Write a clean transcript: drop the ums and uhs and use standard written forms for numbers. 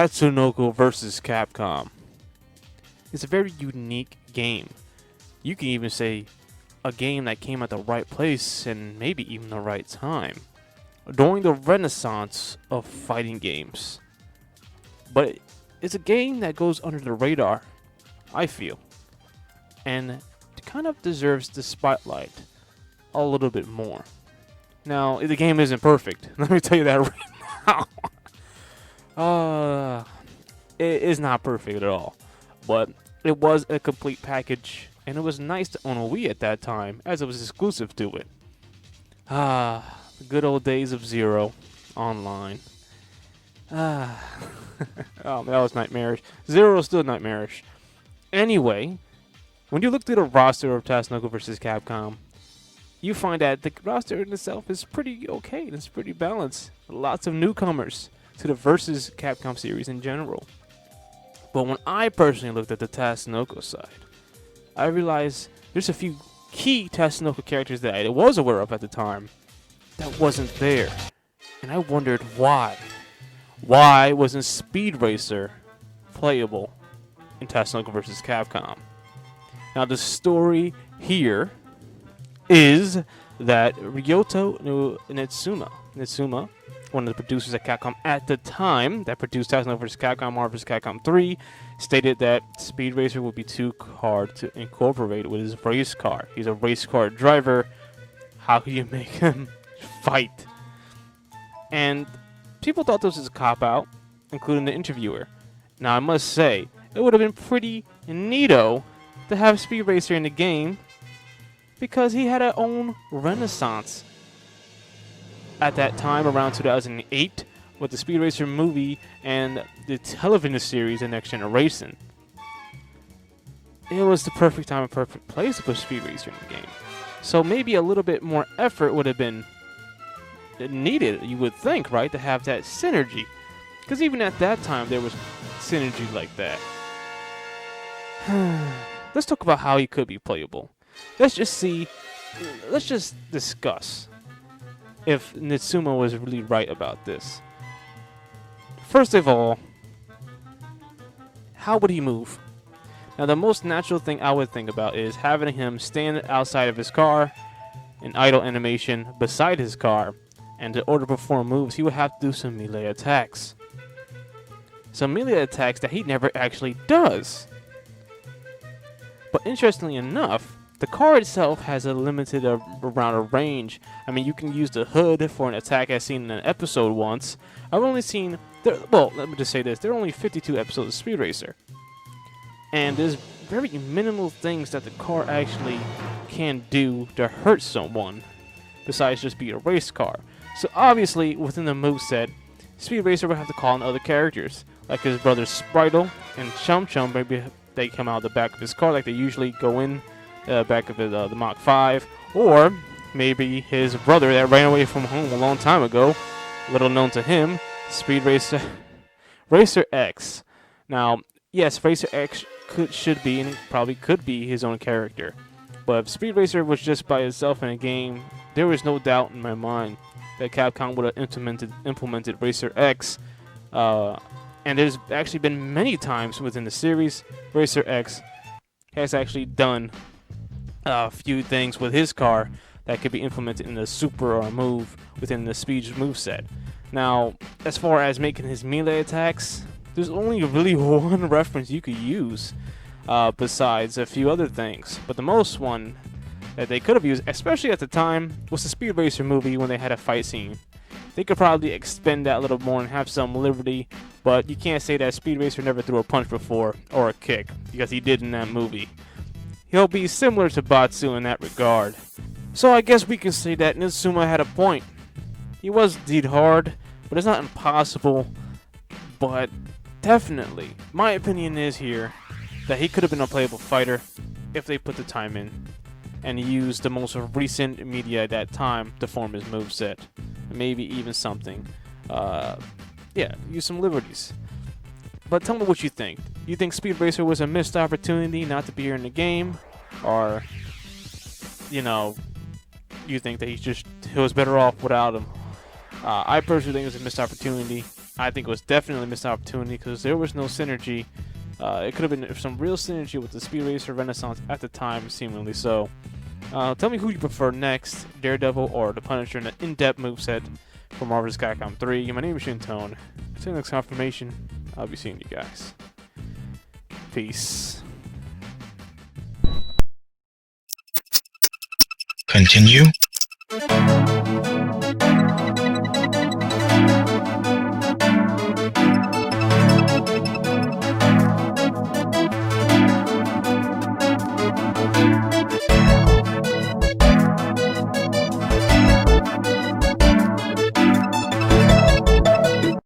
Tatsunoko versus Capcom. It's a very unique game. You can even say a game that came at the right place and maybe even the right time, during the renaissance of fighting games. But it's a game that goes under the radar, I feel, and it kind of deserves the spotlight a little bit more. Now, the game isn't perfect. Let me tell you that right now. It is not perfect at all, but it was a complete package, and it was nice to own a Wii at that time, as it was exclusive to it. The good old days of Zero online. Oh, that was nightmarish. Zero is still nightmarish. Anyway, when you look through the roster of Tatsunoko vs. Capcom, you find that the roster in itself is pretty okay. It's pretty balanced. Lots of newcomers to the Versus Capcom series in general. But when I personally looked at the Tatsunoko side, I realized there's a few key Tatsunoko characters that I was aware of at the time that wasn't there. And I wondered why. Why wasn't Speed Racer playable in Tatsunoko vs. Capcom? Now the story here is that Ryota Nitsuma, one of the producers at Capcom at the time that produced Tatsunoko vs. Capcom, Marvel vs. Capcom 3, stated that Speed Racer would be too hard to incorporate with his race car. He's a race car driver. How can you make him fight? And people thought this was a cop-out, including the interviewer. Now, I must say, it would have been pretty neato to have Speed Racer in the game, because he had a own renaissance at that time, around 2008, with the Speed Racer movie and the television series The Next Generation. It was the perfect time and perfect place to put Speed Racer in the game. So maybe a little bit more effort would have been needed, you would think, right, to have that synergy. Because even at that time, there was synergy like that. Let's talk about how he could be playable. Let's just discuss if Nitsuma was really right about this. First of all, how would he move? Now, the most natural thing I would think about is having him stand outside of his car in idle animation beside his car, and in order to perform moves, he would have to do some melee attacks. Some melee attacks that he never actually does. But interestingly enough, the car itself has a limited amount of range. I mean, you can use the hood for an attack I've seen in an episode once. I've only seen, well, let me just say this, there are only 52 episodes of Speed Racer. And there's very minimal things that the car actually can do to hurt someone, besides just be a race car. So obviously, within the moveset, Speed Racer would have to call on other characters, like his brother Spritle and Chum Chum. Maybe they come out of the back of his car like they usually go in back of the Mach 5, or maybe his brother that ran away from home a long time ago, little known to him, Speed Racer Racer X. Now, yes, Racer X should be and probably could be his own character, but if Speed Racer was just by itself in a game, there was no doubt in my mind that Capcom would have implemented Racer X. And there's actually been many times within the series, Racer X has actually done a few things with his car that could be implemented in the super or move within the Speed moveset. Now, as far as making his melee attacks, there's only really one reference you could use besides a few other things. But the most one that they could have used, especially at the time, was the Speed Racer movie when they had a fight scene. They could probably expend that a little more and have some liberty, but you can't say that Speed Racer never threw a punch before, or a kick, because he did in that movie. He'll be similar to Batsu in that regard. So I guess we can say that Nitsuma had a point. He was indeed hard, but it's not impossible. But definitely, my opinion is here that he could have been a playable fighter if they put the time in and used the most recent media at that time to form his moveset. Maybe even something. Use some liberties. But tell me what you think. You think Speed Racer was a missed opportunity not to be here in the game? Or, you think that he was better off without him? I personally think it was a missed opportunity. I think it was definitely a missed opportunity because there was no synergy. It could have been some real synergy with the Speed Racer Renaissance at the time, seemingly so. Tell me who you prefer next, Daredevil or the Punisher in an in-depth moveset for Marvel vs. Capcom 3. My name is Shintone. Until next confirmation, I'll be seeing you guys. Peace. Continue.